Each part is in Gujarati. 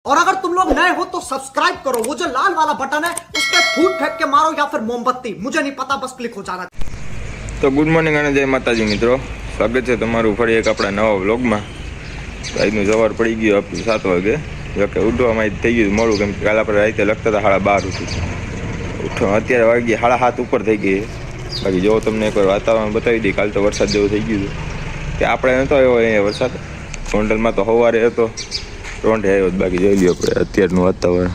और अगर तुम लोग नए हो तो सब्सक्राइब करो, वो जो लाल वाला बटन है उस पर फूट फेंक के मारो या फिर मोमबत्ती, मुझे नहीं पता, बस क्लिक हो जाना। તો ગુડ મોર્નિંગ અને જય માતાજી મિત્રો, સ્વાગત છે તમારું ફરી એક આપણા નવા વ્લોગમાં. આજનું સવાર પડી ગયું આપણું 7 વાગે, જોકે ઉઠવામાં થઈ ગયું મોડું, કેમ કે કાલે આપણે રાતે લખતા હતા 12:30 ઉઠી ઉઠો, અત્યારે વાગી 7:30 ઉપર થઈ ગઈ. બાકી જો તમને એકવાર વાતાવરણ બતાવી દઈએ, કાલે તો વરસાદ જેવું થઈ ગયું હતું કે આપણે નહોતો આવ્યો અહીંયા વરસાદ. ગોંડલમાં તો સવારે હતો, રોંઢે આવ્યો. બાકી જોઈ લ્યો આપણે અત્યારનું વાતાવરણ,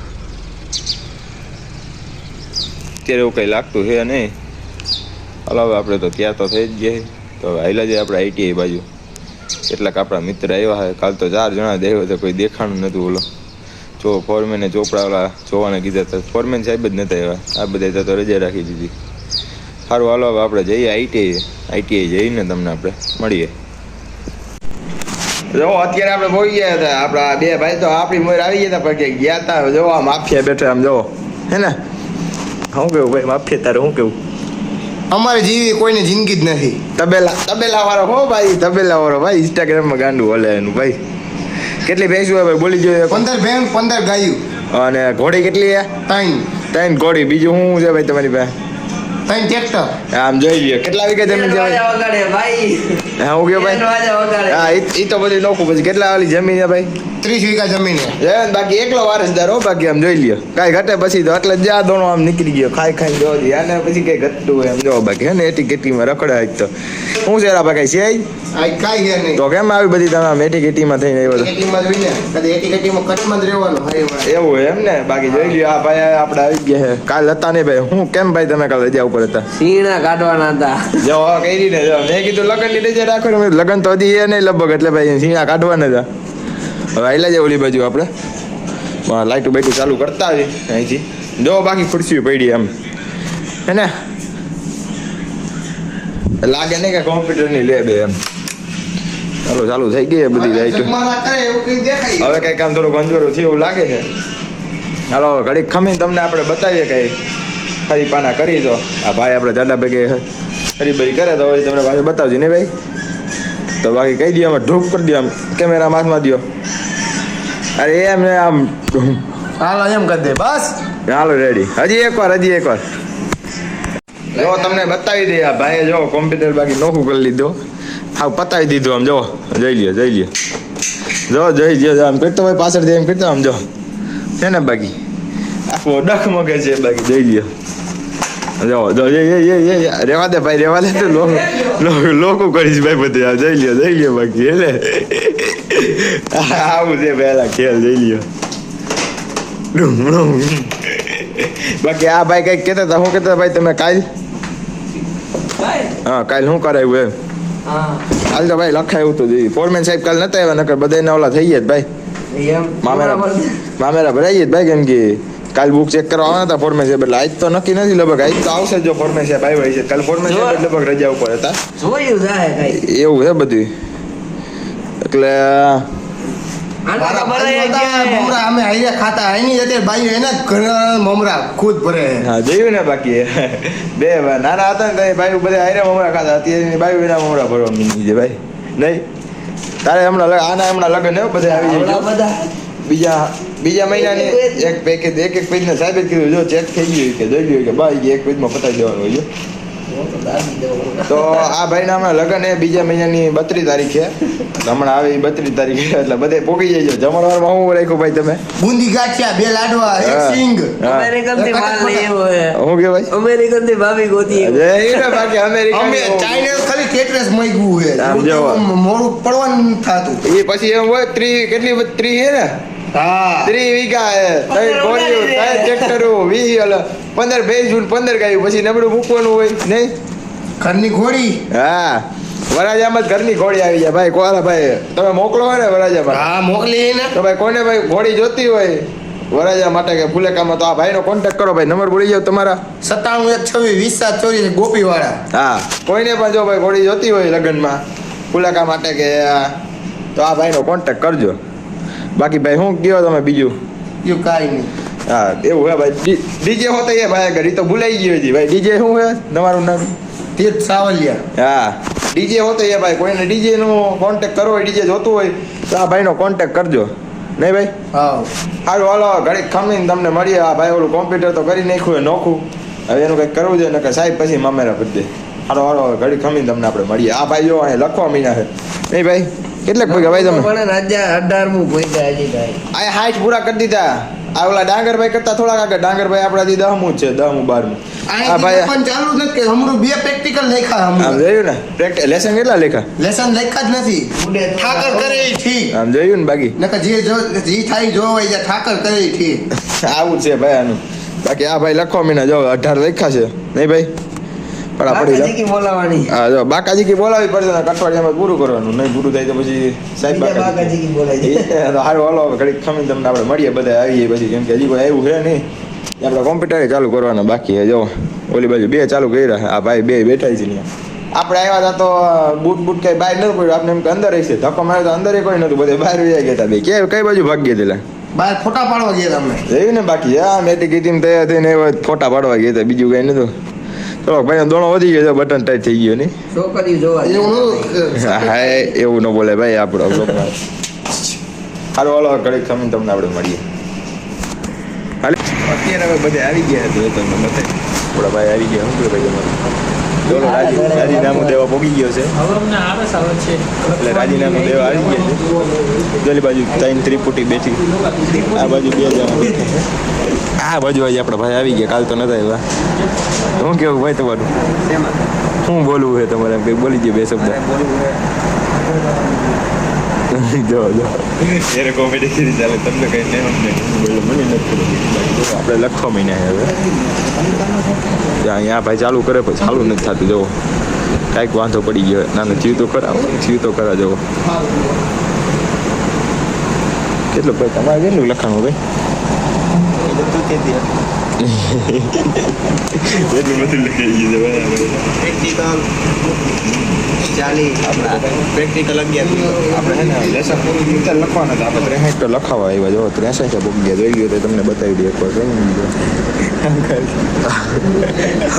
અત્યારે એવું કંઈ લાગતું છે નહીં. હલાવે આપણે તો ત્યાં તો થઈ જ ગયા. તો હવે હાઈલા જાય આપણે આઈટીઆઈ બાજુ. કેટલાક આપણા મિત્ર આવ્યા છે, કાલ તો 4 જણા દેવા તો કોઈ દેખાણું નહોતું. ઓલો જો ફોરમેન ને ચોપડા ઓલા જોવાને કીધા હતા, ફોરમેન સાહેબ જ નહોતા આવ્યા. આ બધા તો રજા રાખી દીધી. સારું, હાલો હવે આપણે જઈએ આઈટીઆઈ જઈને તમને આપણે મળીએ. જો અત્યારે આપણે બોલી ગયા હતા, આપણા બે ભાઈ તો આપણી મોર આવી ગયા હતા, પણ ગયા હતા. જો આ માફિયા બેઠા આમ, જો હે ને. શું કેવું ભાઈ માફિયા, તારે શું કેવું? અમારે જીવી કોઈની જિંદગી જ નથી. તબેલા વાળો હો ભાઈ, તબેલા વાળો ભાઈ. ઇન્સ્ટાગ્રામમાં ગાંડું હલે એનું ભાઈ. કેટલી ભેંસું હોય ભાઈ બોલી જોઈએ? 15 ભેંસ 15 ગાયું. અને ઘોડી કેટલી છે? 3 ઘોડી. બીજું શું છે ભાઈ તમારી પાસે? 3 ટ્રેક્ટર. આમ જોઈ લ્યો કેટલા વીઘા જમીન છે ભાઈ? હા હું ગયો ભાઈ. હા એ તો બધું નોખું. પછી કેટલા વાળી જમીન છે ભાઈ? 30 વીઘા જમીન છે. બાકી એકલો વારસદાર હો. બાકી આમ જોઈ લ્યો કાંઈ ઘટે પછી તો એટલે જ દોણો આમ નીકળી ગયો. ખાઈ જોજી આને પછી કઈ ઘટતું હોય એમ. જો બાકી હે ને એટી કેટીમાં રખડાય તો શું છે બાકી છે આ કાઈ છે નહીં. તો કેમ આવી બધી તમે આમ એટી કેટીમાં થઈને આવ્યો? કેટીમાં જોઈને કદી એટી કેટીમાં કટમાં જ રહેવાનું. એવું હોય એમ ને. બાકી જોઈ લ્યો આ ભાઈ આપણે આવી ગયા છે. કાલ હતા ને ભાઈ. હું કેમ ભાઈ તમે કાલ રજા ઉપર હતા? સીણા કાઢવાના હતા. જો કઈ ને મેં કીધું લગન ની રજા રાખો ને. લગન તો હજી એ નહીં લગભગ, એટલે ભાઈ સીણા કાઢવાના હતા. હવે આયલા જાય ઓલી બાજુ આપણે લાઈટું બાઈટું ચાલુ કરતા આવી અહીંથી. જો બાકી ખુરશી પડી એમ હે ને. લાગે નહીં કે કોમ્પ્યુટરની લેબ એમ. ચાલો ચાલુ થઈ ગઈ બધી લાઈટો. હવે કઈ કામ થોડુંક અંજવાળું થયું એવું લાગે છે. હાલો ઘડીક ખમીને તમને આપણે બતાવીએ કઈ ફરી પાના કરી. તો આ ભાઈ આપણે જાડા ભેગે ફરી બરી કરે તો હવે તમને પાછું બતાવજો ને ભાઈ. તો બાકી કહી દઈએ અમે ઢૂક કરી દો, આમ કેમેરા માથમાં દો. અરે એમ ને આમ હાલો એમ કરી દે બસ. હાલો રેડી. હજી એકવાર જો તમને બતાવી દે. આ ભાઈએ જો કોમ્પ્યુટર બાકી નોખું કરી લીધું, હા પતાવી દીધું. આમ જો જોઈ લ્યો જોઈ લ્યો આમ કરતો ભાઈ પાછળથી એમ કરતો આમ જો છે ને. બાકી આખો ડખ મગે છે. બાકી જોઈ લ્યો જો રેવા દે ભાઈ, રેવા દે. તો લોકો કરીશ ભાઈ બધે. જોઈ લ્યો બાકી એટલે આવું છે પહેલા ખેલ. જોઈ લ્યો બાકી આ ભાઈ કઈક કેતા હતા. શું કેતા ભાઈ તમે કાલ? હા કાલ શું કરાવ્યું એમ? કાલ તો ભાઈ લખાયું તો જોઈએ. ફોરમેન સાહેબ કાલ નતા આવ્યા, નકર બધાને ઓલા થઈ ગયા ભાઈ. મામેરા ભરાઈ ગયા ભાઈ, કેમ કે કાલ બુક ચેક કરવા આવવાના હતા ફોરમેન સાહેબ. એટલે આજ તો નક્કી નથી, લગભગ આજ તો આવશે. જો ફોરમેન સાહેબ આવ્યા છે કાલ, ફોરમેન સાહેબ લગભગ રજા ઉપર હતા. એવું છે બધું. એટલે અમે આયા ખાતા એની અત્યારે બાઈ એના ઘણા મમરા ખુદ ભરે. હા જોયું ને. બાકી બે નાના હતા ને ભાઈ બધા હારે મમરા ખાતા. અત્યારે બાઈ એના મમરા ભરવા મીની છે ભાઈ. નહીં તારે હમણાં લગન એવું બધા આવી જાય. બીજા મહિનાની એક પેકેજ એક પેજના સાહેબે કીધું જો ચેક થઈ ગયું કે જોઈ લ્યો કે ભાઈ એક પેજમાં પતાવી દેવાનું હોય. તો આ ભાઈના હમણાં લગન એ બીજા મહિનાની 32 તારીખે. હમણાં આવે 32 તારીખે, એટલે બધે પોગી જાય. જમણવારમાં શું રાખ્યું ભાઈ તમે? બુંદી ગાંઠિયા, 2 લાડવા, 1 સિંગ. અમેરિકન થી માલ લેવો હે. શું કે ભાઈ? અમેરિકન થી ભાભી ગોતી. બાકી અમેરિકન અમે ચાઇના ખાલી ટેટરેસ મગ્યું છે. આમ જો મોડું પડવાનું થતું. એ પછી એમ હોય 30 કેટલી 30 છે ને. હા 30 વીઘા હે, 3 ઘોડીઓ, 3 ટ્રેક્ટરો, 20 15 ભેંસું 15 ગાયું. પછી નબળું મૂકવાનું હોય નહીં. ઘરની ઘોડી. હા વરાજામાં જ ઘરની ઘોડી આવી જાય ભાઈ. કોરા ભાઈ તમે મોકલો હોય ને વરાજામાં. હા મોકલી ને. તો ભાઈ કોને ભાઈ ઘોડી જોતી હોય વરાજા માટે કે ફુલેકામાં, તો આ ભાઈનો કોન્ટેક્ટ કરો ભાઈ. નંબર બોલી જાવ તમારા 971626 ગોપી વાળા. હા કોઈને પણ જો ભાઈ ઘોડી જોતી હોય લગ્નમાં ફુલેકા માટે કે તો આ ભાઈનો કોન્ટેક્ટ કરજો. બાકી ભાઈ શું કયો તમે બીજું? એવું કાંઈ નહીં. હા એવું હે ભાઈ. ડીજે હોતા એ ભાઈ ઘડી તો ભૂલાઈ ગયો છે ભાઈ. ડીજે શું હે તમારું નામ? તીર્થ સાવલિયા. હા ડીજે હોતો એ ભાઈ. કોઈને ડીજે નો કોન્ટેક્ટ કરવો હોય, ડીજે જોતું હોય તો આ ભાઈનો કોન્ટેક્ટ કરજો. નહીં ભાઈ હા સારું હાલો ઘડીક ખમીને તમને મળીએ. આ ભાઈ ઓલું કોમ્પ્યુટર તો કરી નાખ્યું હોય નોખું, હવે એનું કંઈક કરવું જોઈએ ને કે સાહેબ પછી મામેરા બધે. હાલો હાલો ઘડીક ખમીને તમને આપણે મળીએ. આ ભાઈ જો અહીંયા લખવા મીના છે નહીં ભાઈ. કેટલાક પૈસા ભાઈ તમે? પણ રાજા 18મું પૈસા હજી ભાઈ. આ 60 પૂરા કરી દીધા. આ ઓલા ડાંગરભાઈ કરતા થોડાક આગળ. ડાંગરભાઈ આપણાથી 10મું જ છે, 10મું 12મું. આ ભાઈ પણ ચાલુ નથી કે હમણાં 2 પ્રેક્ટિકલ લખ્યા આમ હમણાં જોયું ને લેસન કેટલા લેખા લેસન લખ્યા જ નથી ઠાકર કરે ઈ ઠીક આમ જોયું ને બાકી નકર જે થાય જોવાય જાય ઠાકર કરે ઈ ઠીક આવું છે ભાઈ આનું. બાકી આ ભાઈ લખવા મીના જો 18 લખ્યા છે નહીં ભાઈ. પણ આપણે બાકાજી બોલાવાની. હા જો બાકાજી કી બોલાવી પડશે ને અઠવાડિયામાં પૂરું કરવાનું. નહીં પૂરું થાય તો પછી સાહેબ બીજા બાકાજી કી બોલાય છે. તો હારું હાલો હવે ઘડીક ખમીને તમને આપણે મળીએ બધા આવીએ પછી. કેમ કે હજી કોઈ આવ્યું છે નહીં. આપણે કોમ્પ્યુટર ચાલુ કરવાના બાકી છે. જો ઓલી બાજુ 2 ચાલુ કર્યા. આ ભાઈ 2 બેઠા છે ત્યાં. આપણે આવ્યા હતા તો બૂટ કઈ બહાર નતું પડ્યું. આપણે એમ કે અંદર હશે. ધક્કો માર્યો તો અંદર કોઈ નતું, બધે બહાર વહી ગયા હતા બે. કઈ બાજુ ભાગી ગયેલા બહાર ફોટા પાડવા ગયા તમે જોયું ને બાકી. હા મેટી ગીટીમાં તૈયાર થઈને ફોટા પાડવા ગયા હતા, બીજું કઈ નતું. ચલો ભાઈ દોણો વધી ગયો, બટન ટાઈટ થઈ ગયો નહીં. છોકરીઓ જોવા હા એવું ન બોલે ભાઈ આપણો બ્લોગમાં. હાલો હાલો ઘડીક ખમીને તમને આપણે મળીએ. હાલે અત્યારે હવે બધે આવી ગયા તો તમને બતાવી. થોડા ભાઈ આવી ગયા. શું ભાઈ તમારે ચલો રાજીનામું દેવા પોગી ગયો છે. એટલે રાજીનામું દેવા આવી ગયા છે. પેલી બાજુ 3 ત્રિપુટી બેઠી, આ બાજુ 2 જણા બેઠા. આ બાજુ આજે આપણા ભાઈ આવી ગયા. કાલ તો નતા આવ્યા. શું કેવું ભાઈ તમારું? શું બોલવું છે તમારે? એમ કંઈક બોલી દો 2 શબ્દ. જો એને કોમેડી કરી ચાલે તમને કઈ નહીં બોલો મને નથી ખબર. આપણે લખવા મહિના હવે અહીંયા ભાઈ ચાલુ કરે પછી ચાલુ નથી થતું. જવો કાંઈક વાંધો પડી ગયો. નાનું થયું તો ખરા જવો. કેટલું ભાઈ તમારે કેટલું લખાણું ભાઈ? એટલું બધું લખાઈ ગયું પ્રેક્ટિકલ 11 આપણે હે ને લેસન પૂરું લખવાના હતા. આપણે 63 તો લખાવા આવ્યા. જો 63 બુક ગયા જોઈ ગયો તો તમને બતાવી દઈએ એકવાર.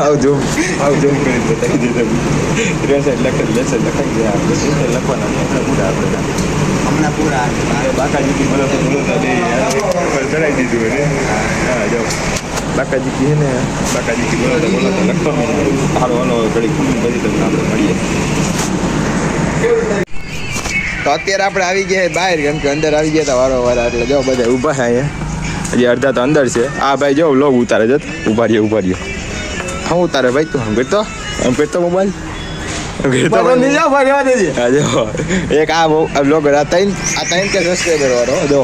આવ જો કરી બતાવી દે તમને. 63 લખેલ લેસન લખાઈ ગયા. આપણે લખવાના પૂરા આપણે હમણાં પૂરા બાકાજી બોલતા ચડાવી દીધું ને. હા જો બાકાજી કી ને બાકાજી બોલાતા લખવા હારો હાલો ઘડી પછી તમને આપણે મળીએ. તો અત્યારે આપણે આવી ગયા બહાર. કેમ કે અંદર આવી ગયા હતા વારો એટલે જો બધા ઊભા છે અહીંયા. હજી અડધા તો અંદર છે. આ ભાઈ જો લોગ ઉતારે છે. ઉભા રહ્યો હા ઉતારે ભાઈ. તું આમ કરતો મોબાઈલ એક આ બ્લોગર આ 3K સબસ્ક્રાઈબર વાળો જો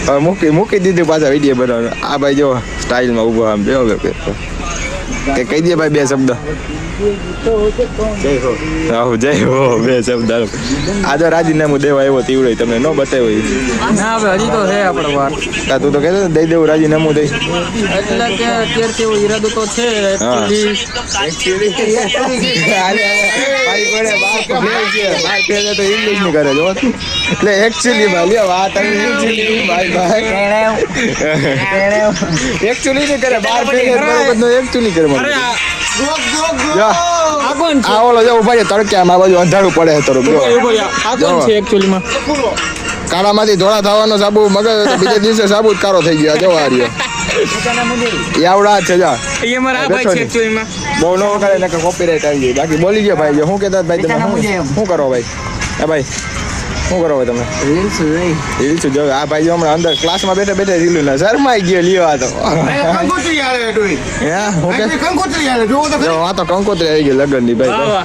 હવે મૂકી દીધું પાછા વિડીયો બનાવવાનું. આ ભાઈ જો સ્ટાઇલમાં ઊભો આમ જો કે કહી દે ભાઈ 2 શબ્દ. જય હો 2 શબ્દ. આ તો રાજીનામું દેવા આવ્યો તીવડે તમને ન બતાવ્યો. ના હવે હજી તો છે આપણે વાર. તું તો કહેતો દઈ દેવું રાજીનામું દઈ. એટલે કે અત્યારથી એવો ઈરાદો તો છે એટલે એકચ્યુઅલી ભાઈ વાત એકચ્યુઅલી નહીં કરે બાર એકચ્યુઅલી કરે. આ ઓલો જો ઉભા છે તડકે આમ આ બાજુ અંધારું પડે છે થોડુંક. છે એકચ્યુઅલીમાં કાળામાંથી ધોળા થવાનો સાબુ મગજ બીજે દિવસે સાબુ જ કાળો થઈ ગયો. જવા રહ્યો આવડા છે જા એ મારા ભાઈ છે એકચ્યુઅલીમાં. બહુ ન કરે ને કોપીરાઈટ આવી જાય. બાકી બોલી ગયો ભાઈ. શું કહેતા ભાઈ તમે શું કરો ભાઈ? હા ભાઈ શું કરો ભાઈ તમે? રીલ્સ જો. આ ભાઈ જો હમણાં અંદર ક્લાસમાં બેઠા રીલું ના શરમાઈ ગયો લ્યો. આ તો આ તો કંકોત્રી આવી ગઈ લગનની ભાઈ.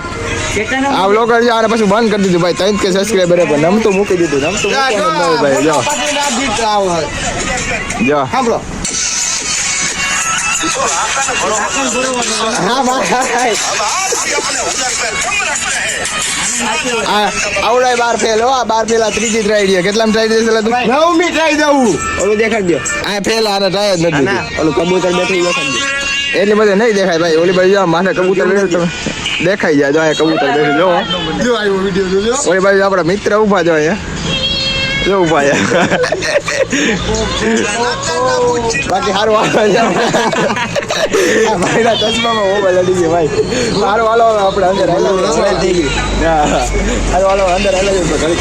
આ બ્લોગર છે આને પછી બંધ કરી દીધું ભાઈ. 3K સબસ્ક્રાઈબર પણ નમતું મૂકી દીધું. નમતું ભાઈ જો જો સાંભળો. હા ભાઈ આવડાય 12 ફેલ હો. આ 12 ફેલ આ ત્રીજી ટ્રાય છે. કેટલામ ટ્રાય છે? 9મી ટ્રાય દઉં. ઓલું દેખાડજો. આ ફેલ આને ટ્રાય જ નથી. ઓલું કબૂતર બેઠી દેખાડજો. એટલે બધે નહીં દેખાય ભાઈ. ઓલી બાજુ માથે કબૂતર બેઠું તમે દેખાઈ જાય. જો આ કબૂતર બેઠું જો ઓલી બાજુ આપણા મિત્ર ઉભા જો અહીંયા જો ઉભા બાકી સારું ભાઈના ચશ્મામાં મોબાઈલ અડી ગયો ભાઈ. સારું હાલો આપણે અંદર થઈ ગયું. સારું હાલો અંદર ઘડી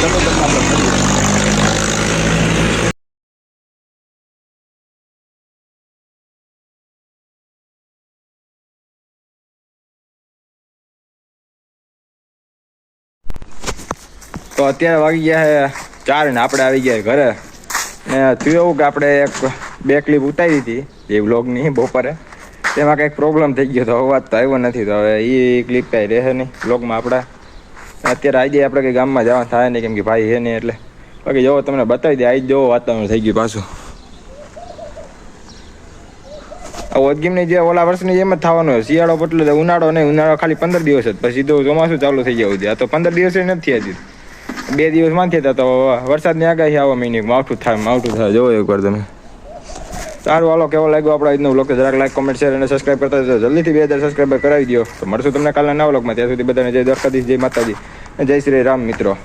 તો અત્યારે વાગી ગયા છે 4 ને આપણે આવી ગયા ઘરે. ને થયું એવું કે આપણે બે ક્લિપ ઉતારી હતી એ વ્લોગની બપોરે, તેમાં કંઈક પ્રોબ્લેમ થઈ ગયો તો અવાજ તો આવ્યો નથી. તો હવે એ ક્લિપ કાંઈ રહે નહીં વ્લોગમાં આપણા. અત્યારે આવી જાય આપણે કંઈ ગામમાં જવા થાય નહીં, કેમ કે ભાઈ છે નહીં એટલે. બાકી જો તમને બતાવી દે, આવી જેવો વાતાવરણ થઈ ગયું પાછું. ઓદગીમની જે ઓલા વર્ષની જેમ જ થવાનું હોય. શિયાળો એટલે ઉનાળો નહીં, ઉનાળો ખાલી 15 દિવસ જ, પછી સીધું ચોમાસું ચાલુ થઈ જવું છે. આ તો 15 દિવસે નથી થયા, 2 દિવસમાં થયા હતા. તો વરસાદની આગાહી આવા મહિને માવઠું થાય જોવો એકવાર તમે. સારું, હાલો, કેવો લાગ્યો આપણો આજનો વ્લોગ? જરાક લાઈક, કોમેન્ટ, શેર અને સબસ્ક્રાઈબ કરતા જજો. જલ્દીથી 2000 સબસ્ક્રાઈબર કરાવી દો. તો મળશું તમને કાલના નવા વ્લોગમાં. ત્યાં સુધી બધાને જય દ્વારકાધીશ, જય માતાજી, જય શ્રી રામ મિત્રો.